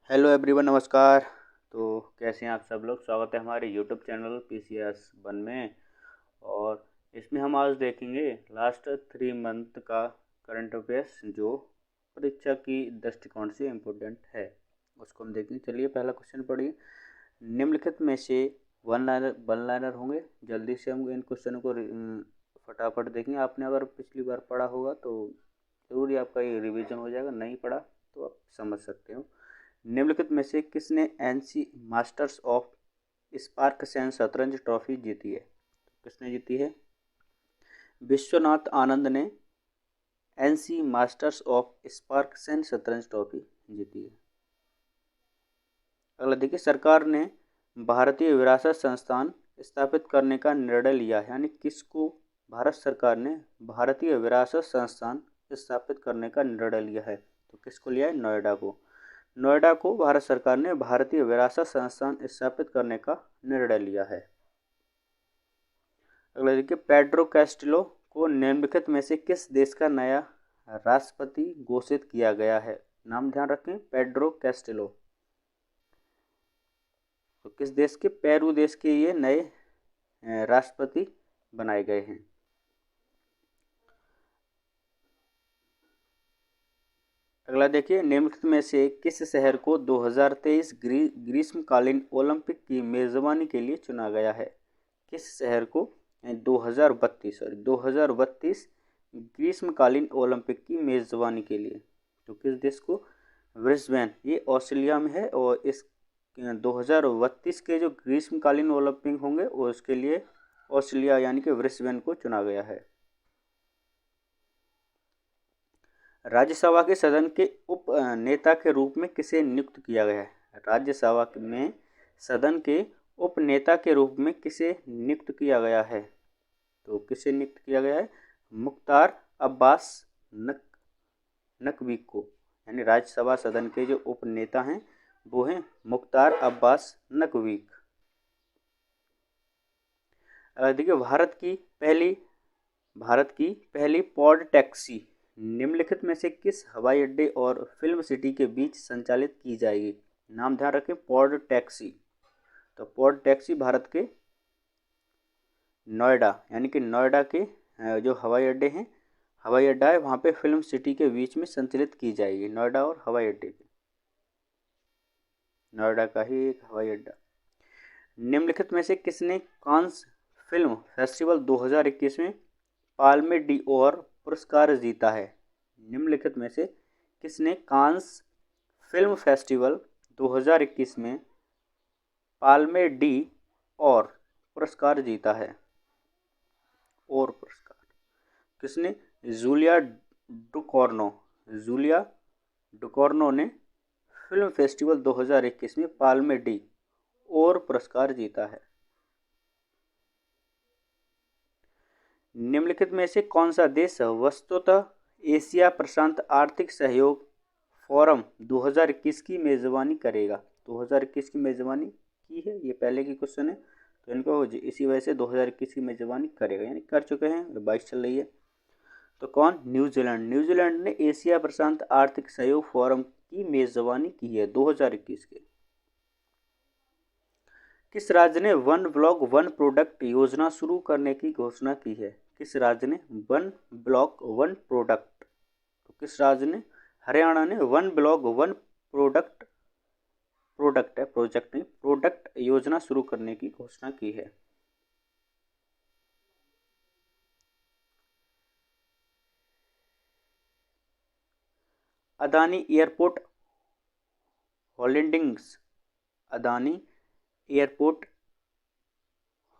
Hello everyone, नमस्कार। तो कैसे हैं आप सब लोग। स्वागत है हमारे यूट्यूब चैनल PCS 1 में। और इसमें हम आज देखेंगे लास्ट 3 मंथ का करंट अफेयर्स जो परीक्षा की दृष्टिकोण से इम्पोर्टेंट है, उसको हम देखेंगे। चलिए पहला क्वेश्चन पढ़िए। निम्नलिखित में से वन लाइनर होंगे। जल्दी से हम इन क्वेश्चनों को फटाफट देखेंगे। आपने अगर पिछली बार पढ़ा होगा तो ज़रूर ही आपका ये रिवीजन हो जाएगा, नहीं पढ़ा तो आप समझ सकते हो। निम्नलिखित में से किसने NC मास्टर्स ऑफ स्पार्कसेन शतरंज ट्रॉफी जीती है? किसने जीती है? विश्वनाथ आनंद ने NC मास्टर्स ऑफ स्पार्कसेन शतरंज ट्रॉफी जीती है। अगला देखिए, सरकार ने भारतीय विरासत संस्थान स्थापित करने का निर्णय लिया है। यानी किसको भारत सरकार ने भारतीय विरासत संस्थान स्थापित करने का निर्णय लिया है? तो किसको लिया है? नोएडा को। नोएडा को भारत सरकार ने भारतीय विरासत संस्थान स्थापित करने का निर्णय लिया है। अगला देखिए, पेड्रो कैस्टिलो को निम्नलिखित में से किस देश का नया राष्ट्रपति घोषित किया गया है? नाम ध्यान रखें, पेड्रो कैस्टिलो। तो किस देश के? पेरू देश के ये नए राष्ट्रपति बनाए गए हैं। अगला देखिए, निम्नलिखित में से किस शहर को 2023 ग्रीष्मकालीन ओलंपिक की मेजबानी के लिए चुना गया है? किस शहर को 2032 ग्रीष्मकालीन ओलंपिक की मेजबानी के लिए? तो किस देश को? ब्रिस्बेन, ये ऑस्ट्रेलिया में है। और इस 2032 के जो ग्रीष्मकालीन ओलंपिक होंगे उसके लिए ऑस्ट्रेलिया यानी कि ब्रिस्बेन को चुना गया है। राज्यसभा के सदन के उप नेता के रूप में किसे नियुक्त किया गया है? राज्यसभा में सदन के उप नेता के रूप में किसे नियुक्त किया गया है? तो किसे नियुक्त किया गया है? मुख्तार अब्बास नकवी को। यानी राज्यसभा सदन के जो उप नेता हैं वो हैं मुख्तार अब्बास नकवी। देखिए, भारत की पहली पॉड टैक्सी निम्नलिखित में से किस हवाई अड्डे और फिल्म सिटी के बीच संचालित की जाएगी? नाम ध्यान रखें, पॉड टैक्सी। तो पॉड टैक्सी भारत के नोएडा यानी कि नोएडा के जो हवाई अड्डा है वहाँ पे फिल्म सिटी के बीच में संचालित की जाएगी। नोएडा और हवाई अड्डे पे, नोएडा का ही एक हवाई अड्डा। निम्नलिखित में से किसने कांस फिल्म फेस्टिवल 2021 में पाल्मे डी ओर पुरस्कार जीता है? निम्नलिखित में से किसने कांस फिल्म फेस्टिवल 2021 में पाल्मे डी और पुरस्कार जीता है? और पुरस्कार किसने? जूलिया डुकोर्नो ने फिल्म फेस्टिवल 2021 में पाल्मे डी और पुरस्कार जीता है। निम्नलिखित में से कौन सा देश वस्तुतः एशिया प्रशांत आर्थिक सहयोग फोरम 2021 की मेजबानी करेगा? 2021 की मेजबानी की है, ये पहले की क्वेश्चन है, तो इनको इसी वजह से 2021 की मेजबानी करेगा, यानी कर चुके हैं। 22 चल रही है। तो कौन? न्यूजीलैंड ने एशिया प्रशांत आर्थिक सहयोग फोरम की मेजबानी की है 2021 के। किस राज्य ने वन ब्लॉक वन प्रोडक्ट योजना शुरू करने की घोषणा की है? किस राज्य ने वन ब्लॉक वन प्रोडक्ट? तो किस राज्य ने? हरियाणा ने वन ब्लॉक वन प्रोडक्ट योजना शुरू करने की घोषणा की है। अदानी एयरपोर्ट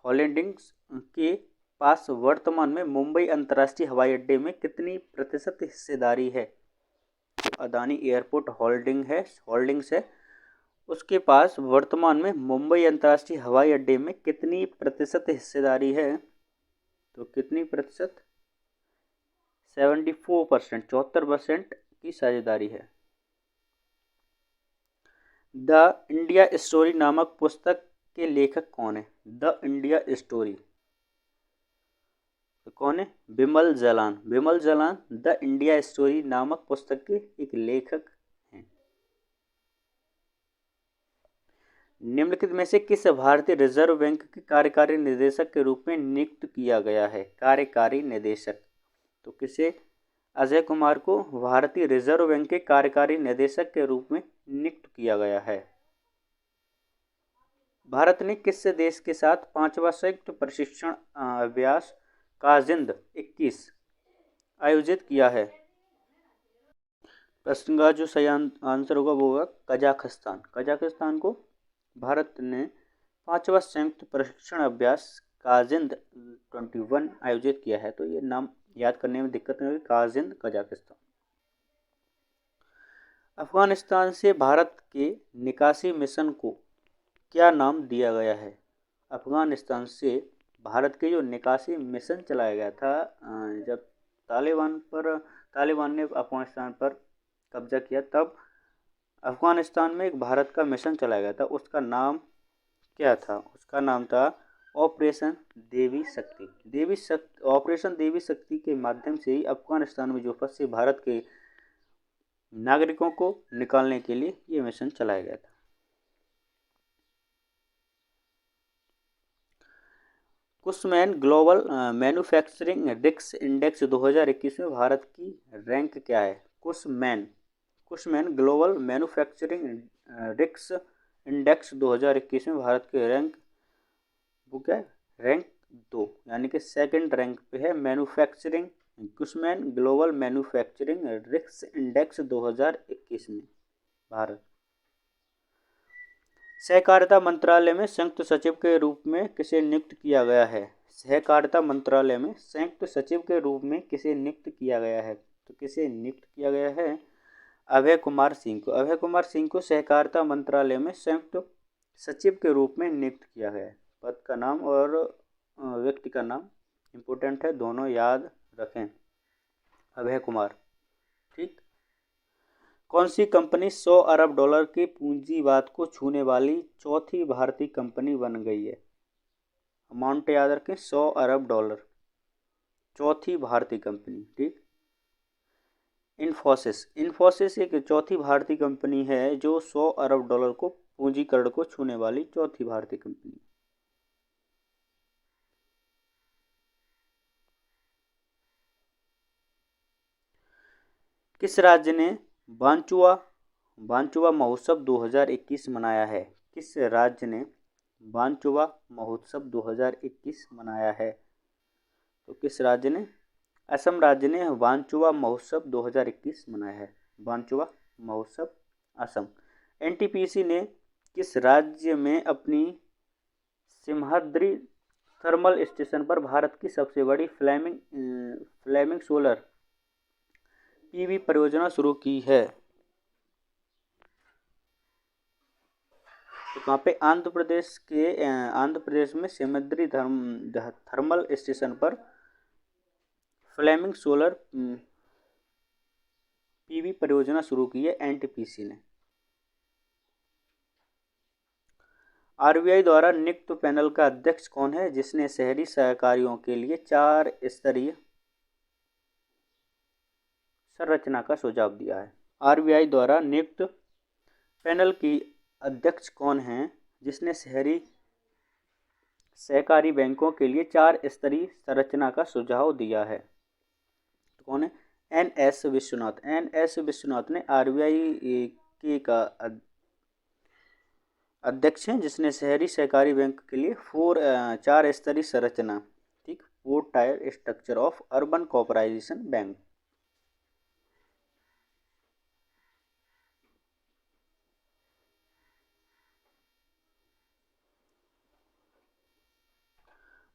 होल्डिंग्स के पास वर्तमान में मुंबई अंतर्राष्ट्रीय हवाई अड्डे में कितनी प्रतिशत हिस्सेदारी है? अदानी एयरपोर्ट होल्डिंग्स है, उसके पास वर्तमान में मुंबई अंतर्राष्ट्रीय हवाई अड्डे में कितनी प्रतिशत हिस्सेदारी है? तो कितनी प्रतिशत? 74%, 74% की साझेदारी है। द इंडिया स्टोरी नामक पुस्तक के लेखक कौन है? द इंडिया स्टोरी तो कौन है? Bimal Jalan the India story नामक पुस्तक के एक लेखक हैं। निम्नलिखित में से किस भारतीय रिजर्व बैंक के कार्यकारी निदेशक के रूप में नियुक्त किया गया है? कार्यकारी निदेशक, तो किसे? अजय कुमार को भारतीय रिजर्व बैंक के कार्यकारी निदेशक के रूप में नियुक्त किया गया है। भारत ने किस देश के साथ 5वां संयुक्त प्रशिक्षण अभ्यास काजिंद 21 आयोजित किया है? प्रश्न का जो सही आंसर होगा वो होगा कजाकिस्तान। कजाकिस्तान को भारत ने 5वां संयुक्त प्रशिक्षण अभ्यास काजिंद 21 आयोजित किया है। तो ये नाम याद करने में दिक्कत नहीं होगी, काजिंद कजाकिस्तान। अफगानिस्तान से भारत के निकासी मिशन को क्या नाम दिया गया है? अफगानिस्तान से भारत के जो निकासी मिशन चलाया गया था, जब तालिबान ने अफगानिस्तान पर कब्जा किया, तब अफगानिस्तान में एक भारत का मिशन चलाया गया था। उसका नाम क्या था? उसका नाम था ऑपरेशन देवी शक्ति। ऑपरेशन देवी शक्ति के माध्यम से ही अफगानिस्तान में जो फंसे भारत के नागरिकों को निकालने के लिए ये मिशन चलाया गया था। Cushman global manufacturing risk index 2021 में भारत की रैंक क्या है? Cushman global manufacturing risk index 2021 में भारत के रैंक वो क्या है? रैंक 2, यानी कि सेकंड रैंक पे है manufacturing Cushman global manufacturing risk index 2021 में भारत। सहकारिता मंत्रालय में संयुक्त सचिव के रूप में किसे नियुक्त किया गया है? सहकारिता मंत्रालय में संयुक्त सचिव के रूप में किसे नियुक्त किया गया है? तो किसे नियुक्त किया गया है? अभय कुमार सिंह को। अभय कुमार सिंह को सहकारिता मंत्रालय में संयुक्त सचिव के रूप में नियुक्त किया गया है। पद का नाम और व्यक्ति का नाम इम्पोर्टेंट है, दोनों याद रखें। अभय कुमार, ठीक। कौन सी कंपनी 100 अरब डॉलर की पूंजीवाद को छूने वाली चौथी भारतीय कंपनी बन गई है? अमाउंट याद रखें, 100 अरब डॉलर, चौथी भारतीय कंपनी, ठीक। इन्फोसिस एक चौथी भारतीय कंपनी है जो 100 अरब डॉलर को पूंजीकरण को छूने वाली चौथी भारतीय कंपनी। किस राज्य ने वांचुआ महोत्सव 2021 मनाया है? किस राज्य ने वांचुआ महोत्सव 2021 मनाया है? तो किस राज्य ने? असम राज्य ने वांचुआ महोत्सव 2021 मनाया है। वांचुआ महोत्सव असम। एनटीपीसी ने किस राज्य में अपनी सिमहद्री थर्मल स्टेशन पर भारत की सबसे बड़ी फ्लेमिंग सोलर पीवी परियोजना शुरू की है? तो कहाँ पे? आंध्र प्रदेश में सिमहद्री थर्मल स्टेशन पर फ्लेमिंग सोलर पीवी परियोजना शुरू की है एनटीपीसी ने। आरबीआई द्वारा नियुक्त पैनल का अध्यक्ष कौन है जिसने शहरी सहकारियों के लिए 4 स्तरीय संरचना का सुझाव दिया है? आरबीआई द्वारा नियुक्त पैनल की अध्यक्ष कौन है जिसने शहरी सहकारी बैंकों के लिए 4 स्तरीय संरचना का सुझाव दिया है? तो कौन है? एन.एस. विश्वनाथ ने आरबीआई के का अध्यक्ष हैं जिसने शहरी सहकारी बैंक के लिए 4 स्तरीय संरचना, ठीक, 4 tyre structure of urban corporation bank.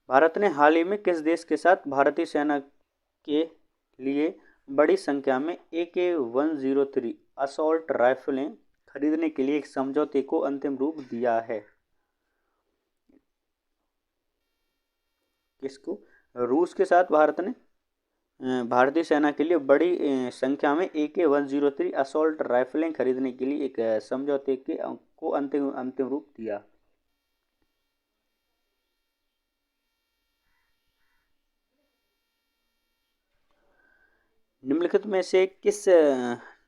Bharat ने हाल ही में किस देश के साथ भारतीय सेना के लिए बड़ी संख्या में AK-103 असॉल्ट राइफलें खरीदने के लिए एक समझौते को अंतिम रूप दिया है? किसको? रूस के साथ भारत ने भारतीय सेना के लिए बड़ी संख्या में AK-103 असॉल्ट राइफलें खरीदने के लिए एक समझौते को अंतिम रूप दिया। निम्नलिखित में से किस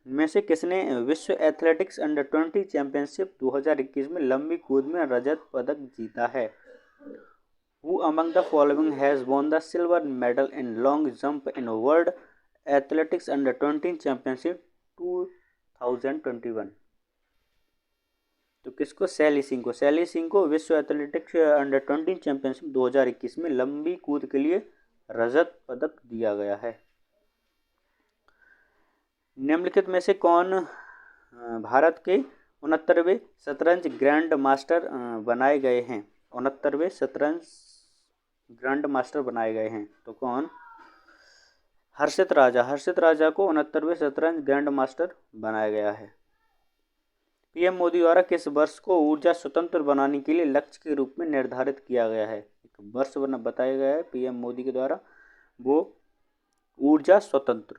में से किसने विश्व एथलेटिक्स अंडर 20 चैंपियनशिप 2021 में लंबी कूद में रजत पदक जीता है? Who among the following has won the silver medal in long jump in World Athletics Under 20 Championship 2021? तो किसको? सैली सिंह को विश्व एथलेटिक्स अंडर 20 चैंपियनशिप 2021 में लंबी कूद के लिए रजत पदक दिया गया है। निम्नलिखित में से कौन भारत के 69वें शतरंज ग्रैंड मास्टर बनाए गए हैं? 69वें शतरंज ग्रैंड मास्टर बनाए गए हैं तो कौन? हर्षित राजा को 69वें शतरंज ग्रैंड मास्टर बनाया गया है। पीएम मोदी द्वारा किस वर्ष को ऊर्जा स्वतंत्र बनाने के लिए लक्ष्य के रूप में निर्धारित किया गया है? एक वर्ष बताया गया है पीएम मोदी के द्वारा, वो ऊर्जा स्वतंत्र,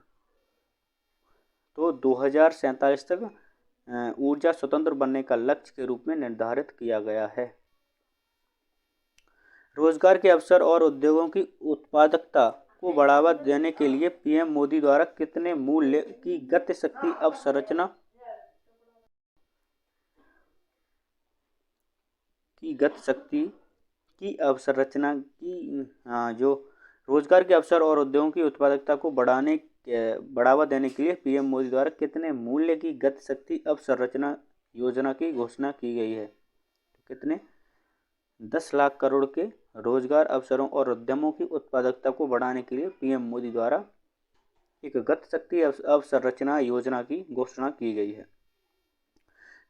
तो 2047 तक ऊर्जा स्वतंत्र बनने का लक्ष्य के रूप में निर्धारित किया गया है। रोजगार के अवसर और उद्योगों की उत्पादकता को बढ़ावा देने के लिए पीएम मोदी द्वारा कितने मूल्य की गति शक्ति अवसंरचना की जो रोजगार के अवसर और उद्योगों की उत्पादकता को बढ़ावा देने के लिए पीएम मोदी द्वारा कितने मूल्य की गति शक्ति अवसंरचना योजना की घोषणा की गई है? तो कितने? 10 लाख करोड़ के रोजगार अवसरों और उद्यमों की उत्पादकता को बढ़ाने के लिए पीएम मोदी द्वारा एक गति शक्ति अवसंरचना योजना की घोषणा की गई है।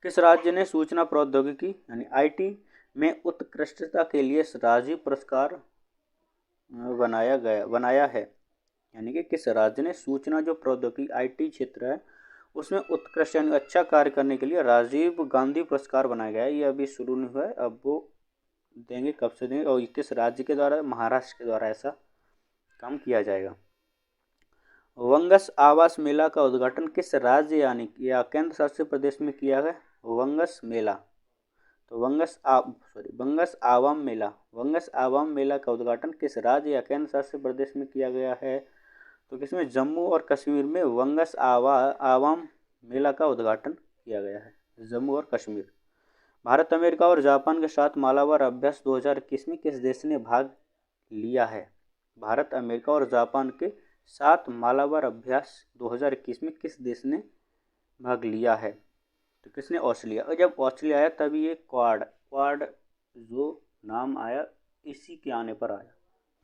किस राज्य ने सूचना प्रौद्योगिकी यानी आईटी में उत्कृष्टता के लिए राजीव पुरस्कार बनाया है? यानी कि किस राज्य ने सूचना जो प्रौद्योगिकी आईटी क्षेत्र है उसमें उत्कृष्ट यानी अच्छा कार्य करने के लिए राजीव गांधी पुरस्कार बनाया गया है? ये अभी शुरू नहीं हुआ है, अब वो देंगे, कब से देंगे और किस राज्य के द्वारा? महाराष्ट्र के द्वारा ऐसा काम किया जाएगा। वंगस आवास मेला का उद्घाटन किस राज्य यानी या केंद्र शासित प्रदेश में किया गया? वंगस मेला, तो वंगस आवाम मेला का उद्घाटन किस राज्य या केंद्र शासित प्रदेश में किया गया है? तो किसमें? जम्मू और कश्मीर में वंगस आवाम मेला का उद्घाटन किया गया है, जम्मू और कश्मीर। भारत, अमेरिका और जापान के साथ मालाबार अभ्यास 2021 में किस देश ने भाग लिया है? भारत, अमेरिका और जापान के साथ मालाबार अभ्यास 2021 में किस देश ने भाग लिया है? तो किसने? ऑस्ट्रेलिया। और जब ऑस्ट्रेलिया आया तभी ये क्वाड जो नाम आया इसी के आने पर आया।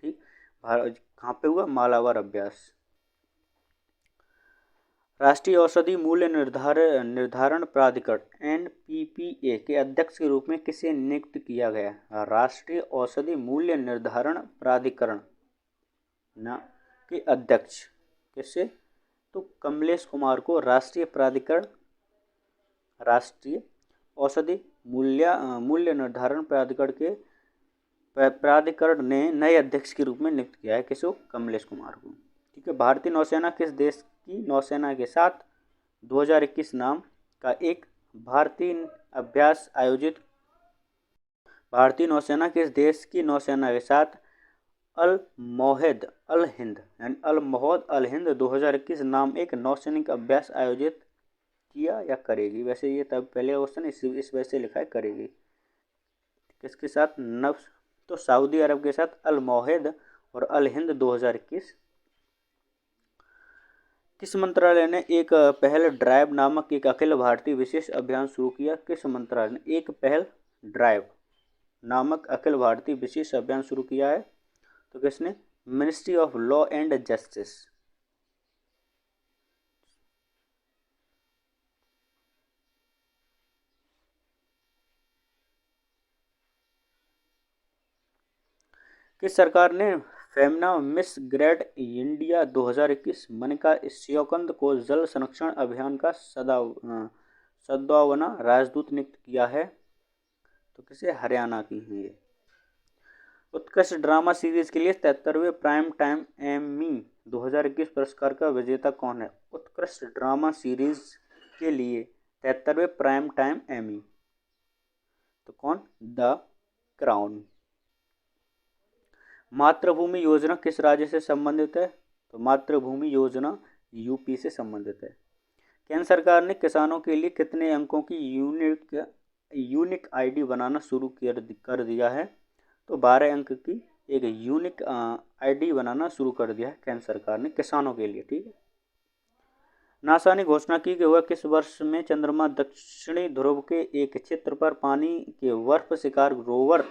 ठीक, कहाँ पे हुआ? मालाबार अभ्यास। राष्ट्रीय औषधि मूल्य निर्धारण प्राधिकरण एनपीपीए के अध्यक्ष के रूप में किसे नियुक्त किया गया? राष्ट्रीय औषधि मूल्य निर्धारण प्राधिकरण के अध्यक्ष किसे? तो कमलेश कुमार को राष्ट्रीय औषधि मूल्य निर्धारण प्राधिकरण ने नए अध्यक्ष के रूप में नियुक्त किया है। किसको? कमलेश कुमार को। ठीक है। भारतीय नौसेना किस देश की नौसेना के साथ 2021 नाम का एक भारतीय अभ्यास आयोजित? भारतीय नौसेना किस देश की नौसेना के साथ अल मोहद अल हिंद 2021 नाम एक नौसैनिक अभ्यास आयोजित किया या करेगी? वैसे ये तब पहले क्वेश्चन इस वजह से लिखा है करेगी। किसके साथ? तो सऊदी अरब के साथ अल मोहद और अल हिंद 2021। किस मंत्रालय ने एक पहल ड्राइव नामक एक अखिल भारतीय विशेष अभियान शुरू किया? किस मंत्रालय ने एक पहल ड्राइव नामक अखिल भारतीय विशेष अभियान शुरू किया है? तो किसने? Ministry of Law and Justice. किस सरकार ने Femina Miss Great India 2021 Manika Sheokand को जल संरक्षण अभियान का सद्भावना राजदूत नियुक्त किया है? तो किसे? हरियाणा की है ये। उत्कृष्ट ड्रामा सीरीज के लिए 73वें प्राइम टाइम एमी 2021 पुरस्कार का विजेता कौन है? उत्कृष्ट ड्रामा सीरीज के लिए 73वें प्राइम टाइम एमी, तो कौन? The crown. मातृभूमि योजना किस राज्य से संबंधित है? तो मातृभूमि योजना यूपी से संबंधित है। केंद्र सरकार ने किसानों के लिए कितने अंकों की यूनिक आईडी बनाना शुरू कर दिया है? तो 12 अंक की एक यूनिक आईडी बनाना शुरू कर दिया है केंद्र सरकार ने किसानों के लिए। ठीक है। नासा ने घोषणा की कि वह किस वर्ष में चंद्रमा दक्षिणी ध्रुव के एक क्षेत्र पर पानी के बर्फ शिकार रोवर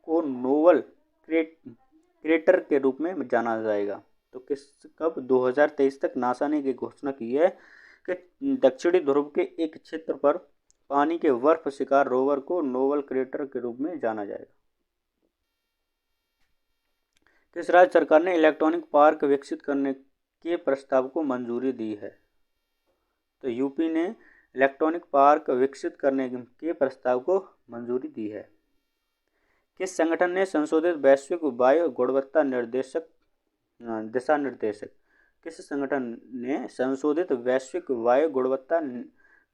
को नोवल क्रेटर के रूप में जाना जाएगा? तो कब 2023 तक नासा ने ये घोषणा की है कि दक्षिणी ध्रुव के एक क्षेत्र पर पानी के बर्फ शिकार रोवर को नोवल क्रेटर के रूप में जाना जाएगा। किस राज्य सरकार ने इलेक्ट्रॉनिक पार्क विकसित करने के प्रस्ताव को मंजूरी दी है? तो यूपी ने इलेक्ट्रॉनिक पार्क विकसित करने के प्रस्ताव को मंजूरी दी है। किस संगठन ने संशोधित वैश्विक वायु गुणवत्ता दिशा निर्देशक किस संगठन ने संशोधित वैश्विक वायु गुणवत्ता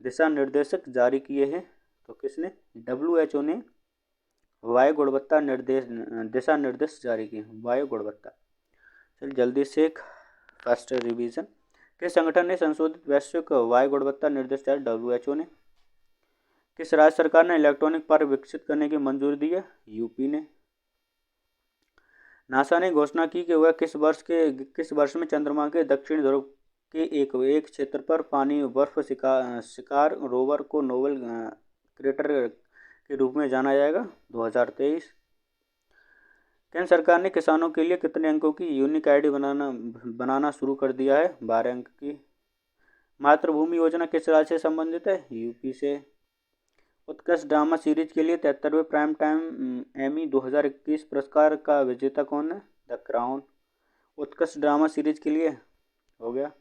दिशा निर्देशक जारी किए हैं? तो किसने? WHO ने वायु गुणवत्ता दिशा निर्देश जारी किए हैं। वायु गुणवत्ता। चलिए जल्दी से एक फर्स्ट रिवीजन। किस संगठन ने संशोधित वैश्विक वायु गुणवत्ता निर्देश जारी? WHO ने। किस राज्य सरकार ने इलेक्ट्रॉनिक पार्क विकसित करने की मंजूरी दी है? यूपी ने। नासा ने घोषणा की कि वह किस वर्ष में चंद्रमा के दक्षिणी ध्रुव के एक क्षेत्र पर पानी बर्फ शिकार रोवर को नोवल क्रेटर के रूप में जाना जाएगा? 2023। केंद्र सरकार ने किसानों के लिए कितने अंकों की यूनिक आईडी बनाना शुरू कर दिया है? 12 अंक की। मातृभूमि योजना किस राज्य से संबंधित है? यूपी से। उत्कृष्ट ड्रामा सीरीज के लिए 73वें प्राइम टाइम एमी 2021 पुरस्कार का विजेता कौन है? The crown. उत्कृष्ट ड्रामा सीरीज के लिए हो गया।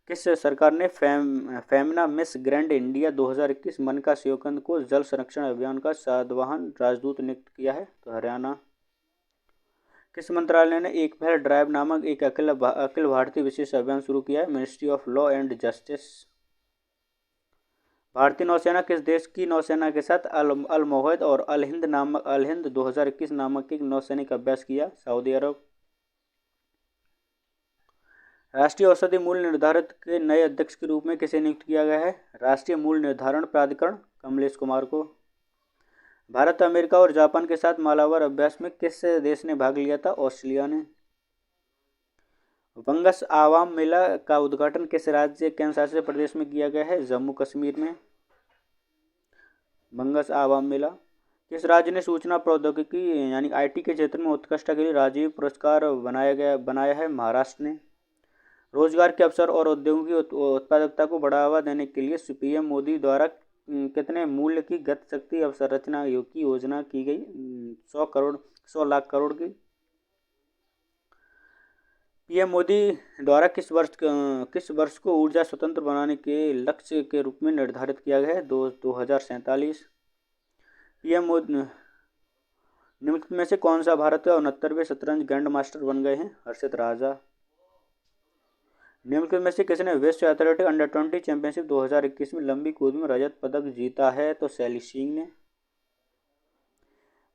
किस सरकार ने फेमिना मिस ग्रैंड इंडिया 2021 मनका शिवकंद को जल संरक्षण अभियान का सातवाहन राजदूत नियुक्त किया है? तो हरियाणा। किस मंत्रालय ने एक पहल ड्राइव नामक एक अखिल भारतीय विशेष अभियान शुरू किया है? Ministry of Law and justice. भारतीय नौसेना किस देश की नौसेना के साथ अल मोहद और अल हिंद 2021 नामक एक नौसैनिक अभ्यास किया? सऊदी अरब। राष्ट्रीय औषधि मूल्य निर्धारित के नए अध्यक्ष के रूप में किसे नियुक्त किया गया है? राष्ट्रीय मूल्य निर्धारण प्राधिकरण कमलेश कुमार को। भारत, अमेरिका और जापान के साथ मालाबार अभ्यास में किस देश ने भाग लिया था? ऑस्ट्रेलिया ने। बंगस आवाम मेला का उद्घाटन किस राज्य केंद्र शासित प्रदेश में किया गया है? जम्मू कश्मीर में। बंगस आवाम मेला। किस राज्य ने सूचना प्रौद्योगिकी यानी IT के क्षेत्र में उत्कृष्टता के लिए राजीव पुरस्कार बनाया है? महाराष्ट्र ने। रोजगार के अवसर और उद्योगों की उत्पादकता को बढ़ावा देने के लिए PM मोदी द्वारा कितने मूल्य की गति शक्ति अवसंरचना की योजना की गई? 100 लाख करोड़ की। PM मोदी द्वारा किस वर्ष को ऊर्जा स्वतंत्र बनाने के लक्ष्य के रूप में निर्धारित किया गया है? 2047। PM मोदी निम्नलिखित में से कौन सा भारत का 69वें शतरंज ग्रैंड मास्टर बन गए हैं? हर्षित राजा। निम्नलिखित में से किसने विश्व एथलेटिक अंडर-20 चैंपियनशिप 2021 में लंबी कूद में रजत पदक जीता है? तो शैली सिंह ने।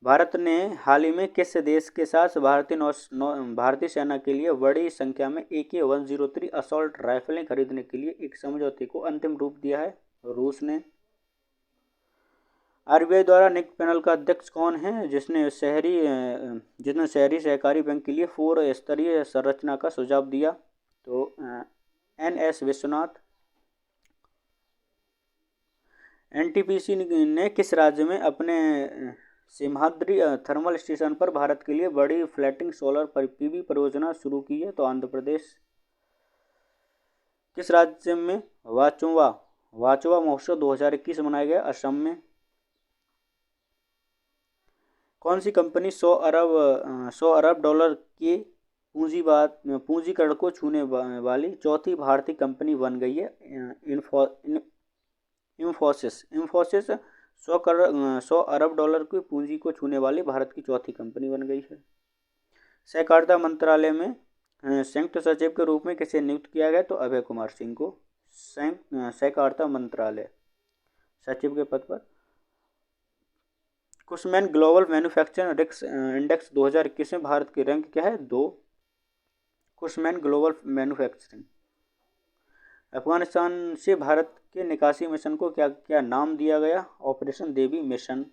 भारत ने हाल ही में किस देश के साथ भारतीय सेना के लिए बड़ी संख्या में AK-103 असॉल्ट राइफलें खरीदने के लिए एक समझौते को अंतिम रूप दिया है? रूस ने। RBI द्वारा नियुक्त पैनल का अध्यक्ष कौन है जिसने शहरी सहकारी बैंक के लिए 4 स्तरीय संरचना का सुझाव दिया? तो NS विश्वनाथ। NTPC ने किस राज्य में अपने सिम्हाद्री थर्मल स्टेशन पर भारत के लिए बड़ी फ्लोटिंग सोलर PV परियोजना शुरू की है? तो आंध्र प्रदेश। किस राज्य में वाचवा महोत्सव 2021 मनाया गया? असम में। कौन सी कंपनी 100 अरब डॉलर के पूंजीकरण को छूने वाली चौथी भारतीय कंपनी बन गई है? इंफोसिस 100 अरब डॉलर की पूंजी को छूने वाली भारत की चौथी कंपनी बन गई है। सहकारिता मंत्रालय में संयुक्त सचिव के रूप में किसे नियुक्त किया गया? तो अभय कुमार सिंह को सहकारिता मंत्रालय सचिव के पद पर। कुशमैन ग्लोबल मैन्युफैक्चरिंग इंडेक्स 2021 में भारत की रैंक क्या है? 2। Cushman global manufacturing. अफगानिस्तान से भारत के निकासी मिशन को क्या क्या नाम दिया गया? ऑपरेशन देवी मिशन।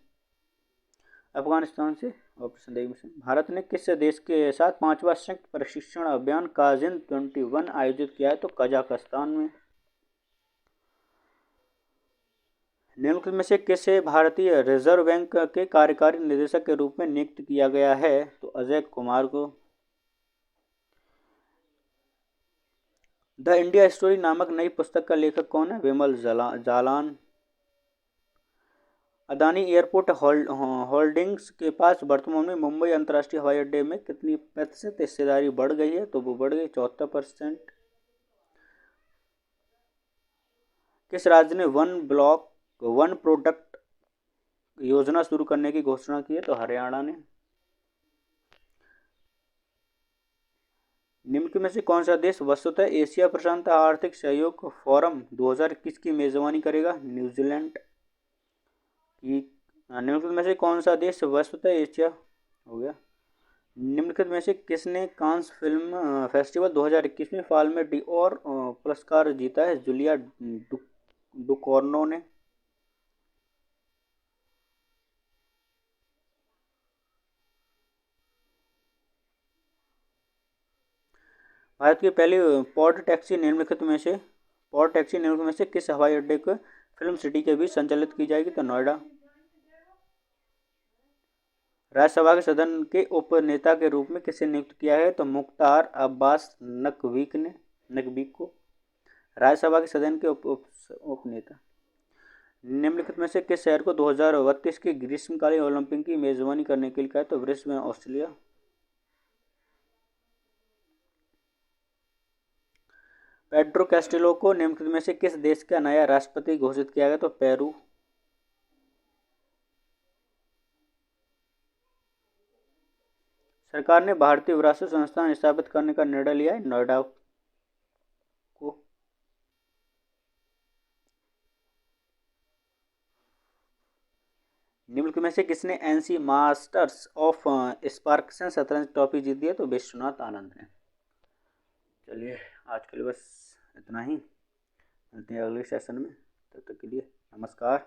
अफगानिस्तान से ऑपरेशन देवी मिशन। भारत ने किस देश के साथ 5वां संयुक्त प्रशिक्षण अभियान काजिन 21 आयोजित किया है? तो कजाकिस्तान में। निम्नलिखित में से किसे भारतीय रिजर्व बैंक के कार्यकारी निदेशक के रूप में नियुक्त किया गया है? तो अजय कुमार को। द इंडिया स्टोरी नामक नई पुस्तक का लेखक कौन है? विमल जालान। अदानी एयरपोर्ट होल्डिंग्स के पास वर्तमान में मुंबई अंतर्राष्ट्रीय हवाई अड्डे में कितनी प्रतिशत हिस्सेदारी बढ़ गई है? तो वो बढ़ गई 74%। किस राज्य ने वन प्रोडक्ट योजना शुरू करने की घोषणा की है? तो हरियाणा ने। निम्न में से कौन सा देश वस्तुतः एशिया प्रशांत आर्थिक सहयोग फोरम 2021 की मेजबानी करेगा? न्यूजीलैंड। निम्नलिखित में से कौन सा देश वस्तुतः एशिया हो गया? निम्नलिखित में से किसने कांस फिल्म फेस्टिवल 2021 में फाल्मे ड'ओर पुरस्कार जीता है? जूलिया डुकोर्नो ने। भारत की पहली पॉड टैक्सी निम्नलिखित में से किस हवाई अड्डे को फिल्म सिटी के बीच संचालित की जाएगी? तो नोएडा। राज्यसभा के सदन के उपनेता के रूप में किसे नियुक्त किया है? तो मुख्तार अब्बास नकवी को राज्यसभा के सदन के उपनेता। निम्नलिखित में से किस शहर को 2032 के ग्रीष्मकालीन ओलंपिक की मेजबानी करने के लिए कहा है? तो ब्रिस्बेन, ऑस्ट्रेलिया। पेड्रो कैस्टिलो को निम्नलिखित में से किस देश का नया राष्ट्रपति घोषित किया गया? तो पेरू। सरकार ने भारतीय विरासत संस्थान स्थापित करने का निर्णय लिया है? नोएडा को। निम्नलिखित में से किसने एनसी मास्टर्स ऑफ स्पार्क्सन शतरंज ट्रॉफी जीती है? तो विश्वनाथ आनंद ने। चलिए आज के लिए बस इतना ही, मिलते हैं अगले सेशन में। तब तक के लिए नमस्कार।